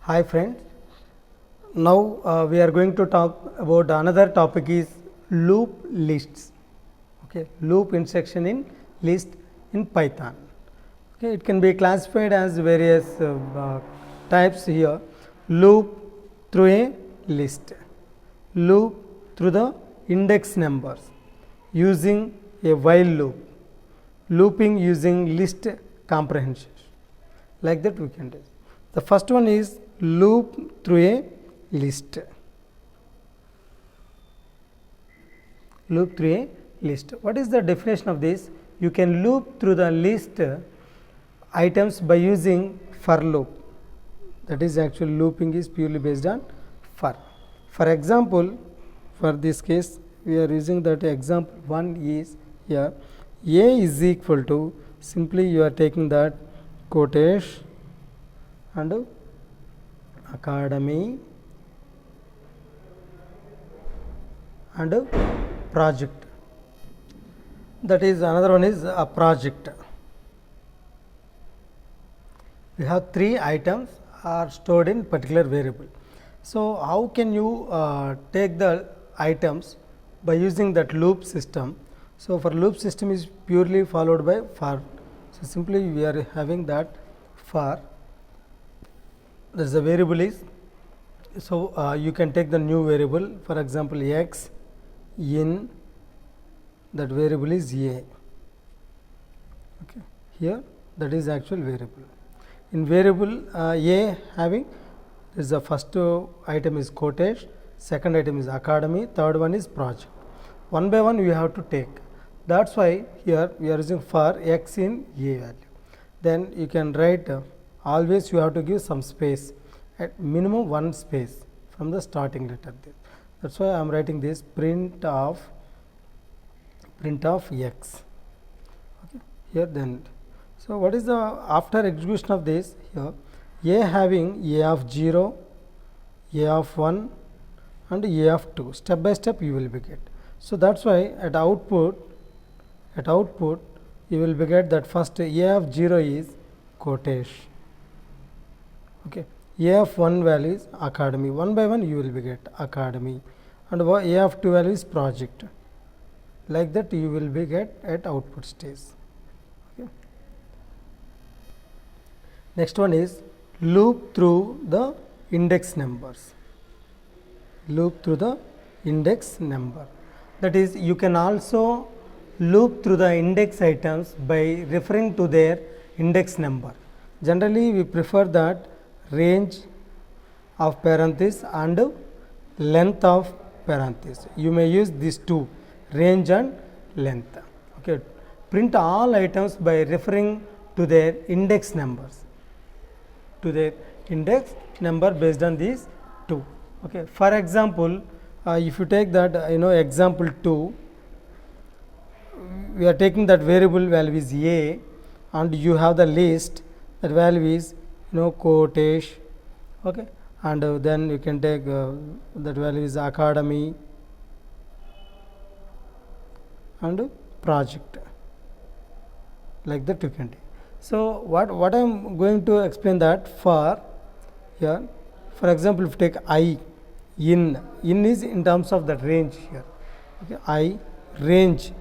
Hi friends, now we are going to talk about another topic is loop lists. Okay, loop instruction in list in Python. Okay, it can be classified as various types here. Loop through a list, loop through the index numbers using a while loop, looping using list comprehension. Like that we can do. The first one is loop through a list. Loop through a list. What is the definition of this? You can loop through the list items by using for loop. That is, actually looping is purely based on for. For example, for this case we are using that example 1 is here A is equal to, simply you are taking that quotation and academy and project. That is, another one is a project. We have 3 items are stored in particular variable. So, how can you take the items by using that loop system? So, for loop system is purely followed by for. So, simply we are having that for. There is a variable is, so you can take the new variable, for example x in that variable is a. Okay, here that is actual variable. In variable a having, is the first item is quotation, second item is academy, third one is project. One by one we have to take. That is why here we are using for x in a value. Then you can write always you have to give some space, at minimum one space from the starting letter. That is why I am writing this print of x. Okay. Here then. So, what is the after execution of this? Here a having a of 0, a of 1 and a of 2, step by step you will be get. So, that is why at output you will be get that first a of 0 is quotation. Okay. A of 1 value is academy, one by one you will be get academy, and a of 2 value is project. Like that you will be get at output stage. Okay. Next one is loop through the index numbers. Loop through the index number. That is, you can also loop through the index items by referring to their index number. Generally, we prefer that range of parenthesis and length of parenthesis. You may use these two, range and length. Okay. Print all items by referring to their index numbers, to their index number based on these two. Okay. For example, if you take that example 2, we are taking that variable value is a and you have the list, that value is quotation. Okay. And then you can take that value is academy and project, like that you can take. So, what I am going to explain that for here, for example, if you take I in is in terms of that range here. Okay. I range,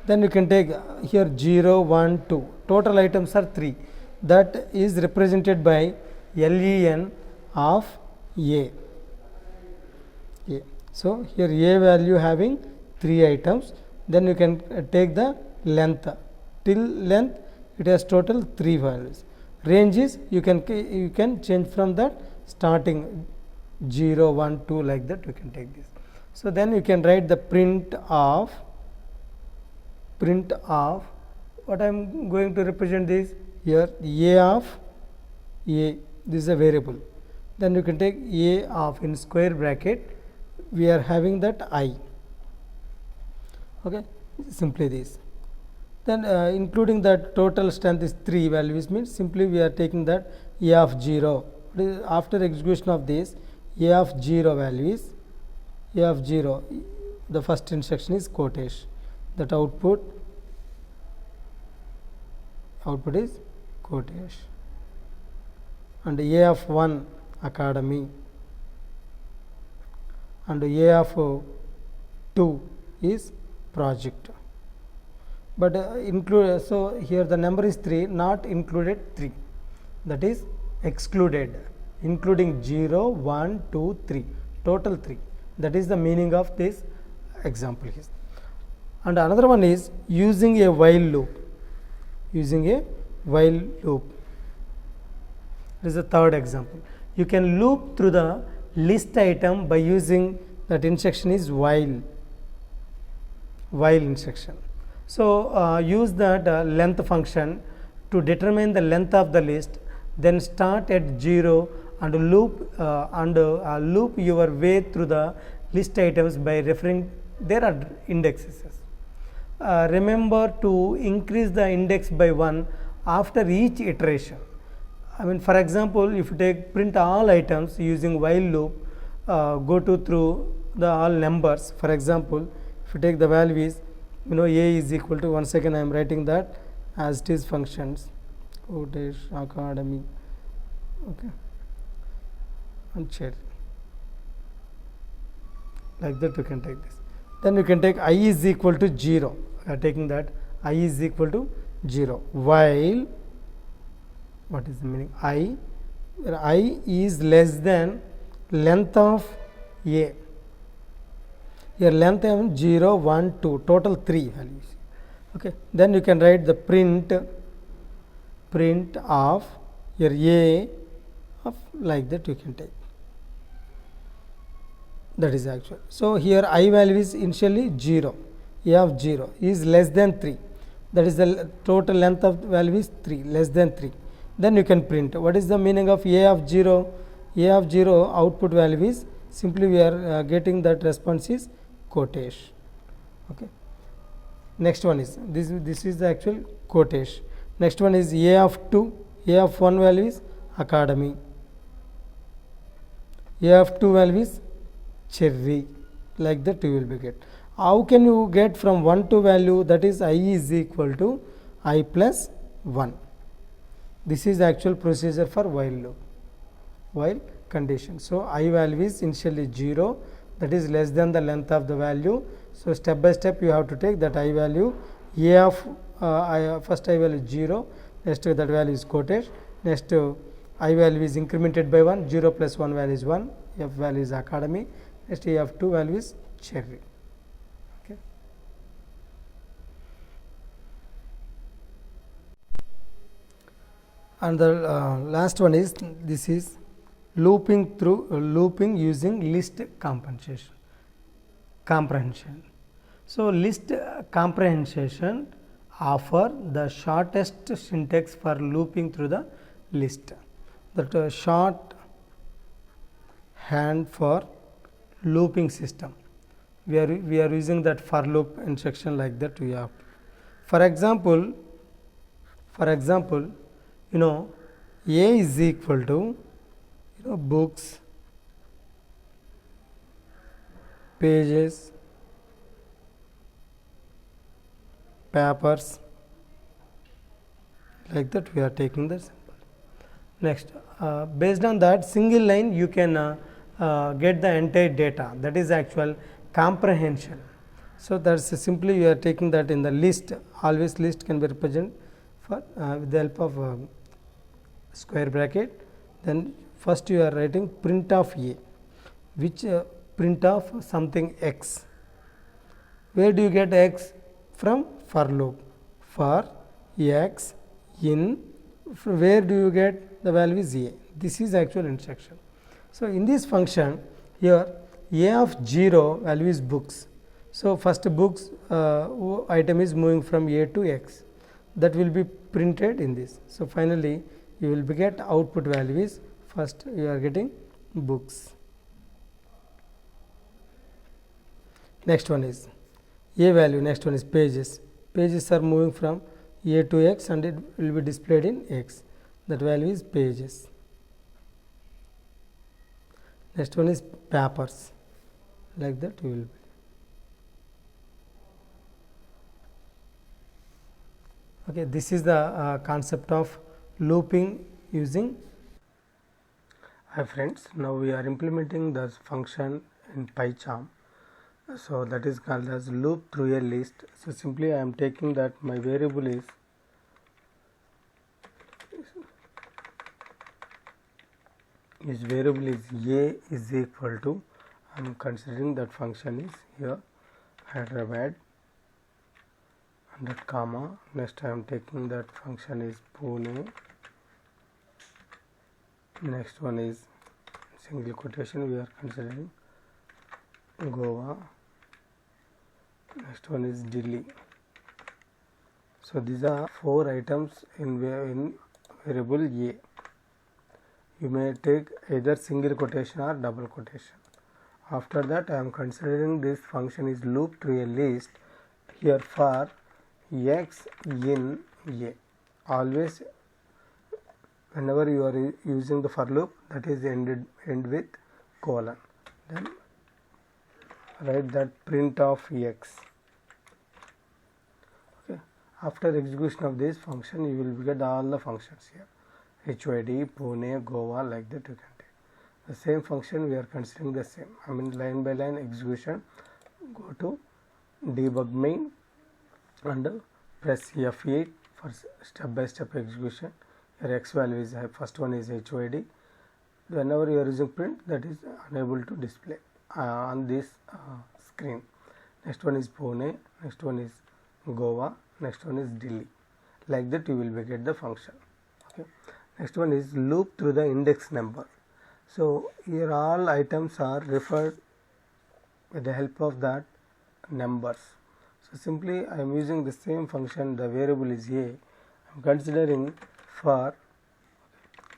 then you can take here 0, 1, 2, total items are 3, that is represented by len of a. So, here a value having 3 items, then you can take the length, till length it has total 3 values. Range is you can change from that starting 0, 1, 2, like that you can take this. So, then you can write the print of what I am going to represent this here, a of a, this is a variable. Then you can take a of, in square bracket we are having that I. Okay. Simply this. Then including that total strength is 3 values, means simply we are taking that a of 0. After execution of this, a of 0 value is a of 0, the first instruction is quotation, that output is Kotesh, and A of 1 academy, and A of 2 is project. But include, so here the number is 3, not included 3, that is excluded, including 0, 1, 2, 3, total 3. That is the meaning of this example here. And another one is using a while loop. Using a while loop. This is the third example. You can loop through the list item by using that instruction is while instruction. So use that length function to determine the length of the list, then start at 0 and loop loop your way through the list items by referring their indexes. Remember to increase the index by 1 after each iteration. I mean, for example, if you take print all items using while loop, go to through the all numbers. For example, if you take the values, A is equal to, once again I am writing that as it is functions, Kotesh Academy, okay, and share. Like that you can take this. Then you can take I is equal to 0. We are taking that I is equal to 0. While, what is the meaning? I is less than length of A. Here length of 0, 1, 2, total 3 values. Okay. Then you can write the print of your A of, like that you can take. That is actual. So here I value is initially 0. A of 0 is less than 3. That is the total length of value is 3, less than 3. Then you can print. What is the meaning of A of 0? A of 0 output value is, simply we are getting that response is Kotesh. Okay. Next one is, this is the actual Kotesh. Next one is A of 2. A of 1 value is academy. A of 2 value is cherry. Like that you will be get. How can you get from 1 to value? That is I is equal to I plus 1. This is actual procedure for while loop, while condition. So I value is initially 0, that is less than the length of the value. So step by step you have to take that I value. A of first I value 0, next that value is Kotesh, next I value is incremented by 1, 0 plus 1 value is 1, F value is academy, next A of 2 value is cherry. Okay. And the last one is, this is looping using list comprehension. So list comprehension offer the shortest syntax for looping through the list. That short hand for looping system. We are using that for loop instruction, like that we have. For example, A is equal to books, pages, papers, like that we are taking the symbol. Next, based on that single line you can get the entire data, that is actual comprehension. So that's simply you are taking that in the list. Always list can be represented for with the help of square bracket. Then first you are writing print of A, which print of something X. Where do you get X? From for loop. For X in, where do you get the value is A? This is actual instruction. So in this function here A of 0 value is books. So first books item is moving from A to X, that will be printed in this. So finally you will be get output value is, first you are getting books. Next one is A value, next one is pages. Pages are moving from A to X and it will be displayed in X, that value is pages. Next one is papers, like that you will be. Okay, this is the concept of looping using. Hi friends, now we are implementing the function in PyCharm. So that is called as loop through a list. So simply I am taking that my variable is variable is a is equal to, I am considering that function is here Hyderabad and that comma. Next I am taking that function is Pune. Next one is single quotation, we are considering Goa. Next one is Delhi. So these are 4 items in variable a. You may take either single quotation or double quotation. After that I am considering this function is loop through a list here for x in a. Always whenever you are using the for loop, that is end with colon. Then write that print of x. Okay. After execution of this function, you will get all the functions here. HYD, Pune, Goa, like that you can take. The same function we are considering the same. I mean line by line execution. Go to debug main and press F8 for step by step execution. Your x value is first one is HYD. Whenever you are using print, that is unable to display on this screen. Next one is Pune. Next one is Goa. Next one is Delhi. Like that you will get the function. Okay. Next one is loop through the index number. So here all items are referred with the help of that numbers. So simply I am using the same function. The variable is a. I am considering for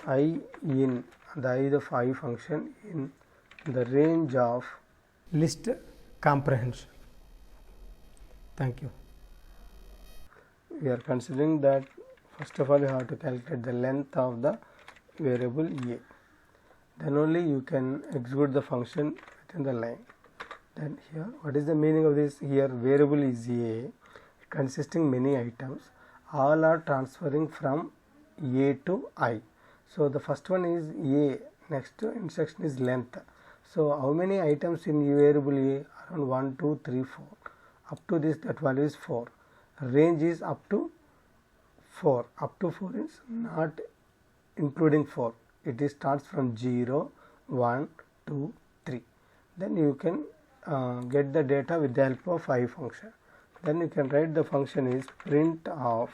I in the I of I function in the range of list comprehension. Thank you. We are considering that first of all you have to calculate the length of the variable a. Then only you can execute the function within the line. Then here, what is the meaning of this? Here variable is a, consisting many items. All are transferring from a to I. So the first one is a. Next instruction is length. So how many items in variable a? Around 1, 2, 3, 4. Up to this, that value is 4. Range is up to 4. Up to 4 is not including 4. It is starts from 0, 1, 2, 3. Then you can get the data with the help of I function. Then you can write the function is print of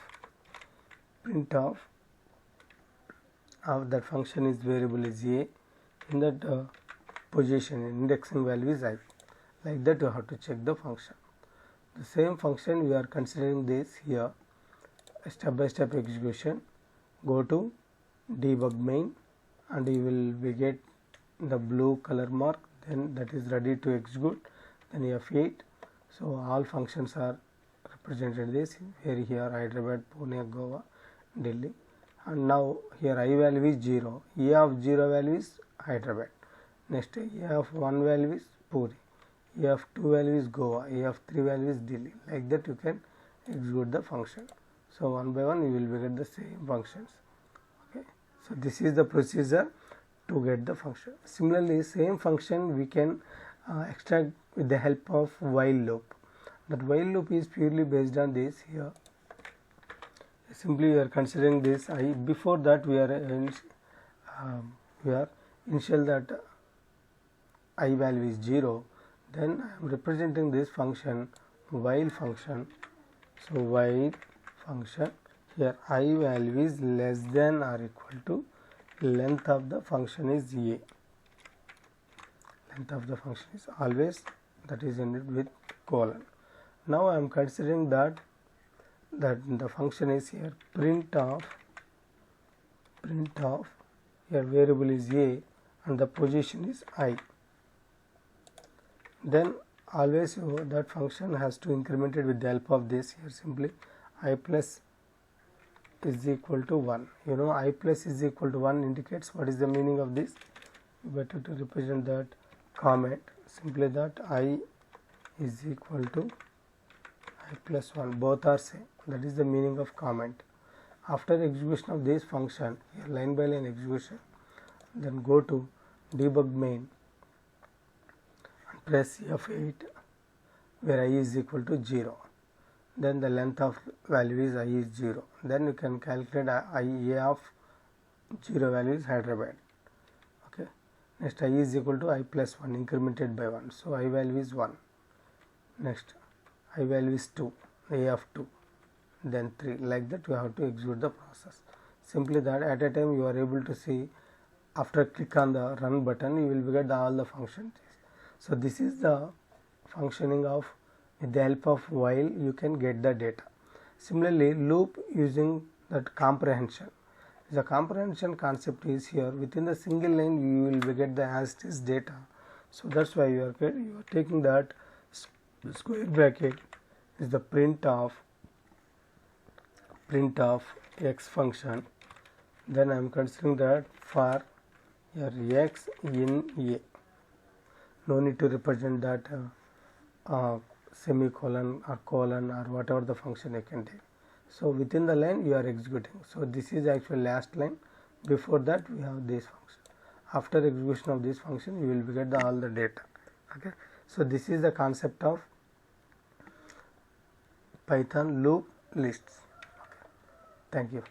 that function is variable is a. In that position indexing value is I. Like that you have to check the function. The same function we are considering this here, step by step execution. Go to debug main and you will get the blue color mark, then that is ready to execute. Then F8. So all functions are represented this here Hyderabad, Pune, Goa, Delhi. And now here I value is 0. A of 0 value is Hyderabad. Next A of 1 value is Pune. A of 2 value is Goa. A of 3 value is Delhi. Like that you can execute the function. So one by one you will get the same functions. Okay. So this is the procedure to get the function. Similarly, same function we can extract with the help of while loop. That while loop is purely based on this here. Simply we are considering this I. Before that we are initial that I value is 0. Then I am representing this function while function. So while function, here I value is less than or equal to length of the function is a. Length of the function is always that is ended with colon. Now I am considering that the function is here print of here variable is a and the position is I. Then always that function has to increment it with the help of this here simply I plus is equal to 1. You know I plus is equal to 1 indicates what is the meaning of this. Better to represent that comment simply that I is equal to I plus 1, both are same. That is the meaning of comment. After execution of this function, here line by line execution, then go to debug main and press F8 where I is equal to 0. Then the length of value is I is 0. Then you can calculate I of 0 value is Hyderabad. Okay. Next I is equal to I plus 1 incremented by 1. So I value is 1. Next I value is 2, A of 2, then 3. Like that you have to execute the process. Simply that at a time you are able to see, after click on the run button you will get all the functions. So this is the functioning of, with the help of while you can get the data. Similarly, loop using that comprehension. The comprehension concept is here, within the single line you will get the as it is data. So that's why you are taking that square bracket is the print of x function. Then I am considering that for your x in A. No need to represent that semicolon or colon or whatever the function you can take. So within the line you are executing. So this is actually last line. Before that we have this function. After execution of this function you will get all the data. Okay. So this is the concept of Python loop lists. Okay. Thank you.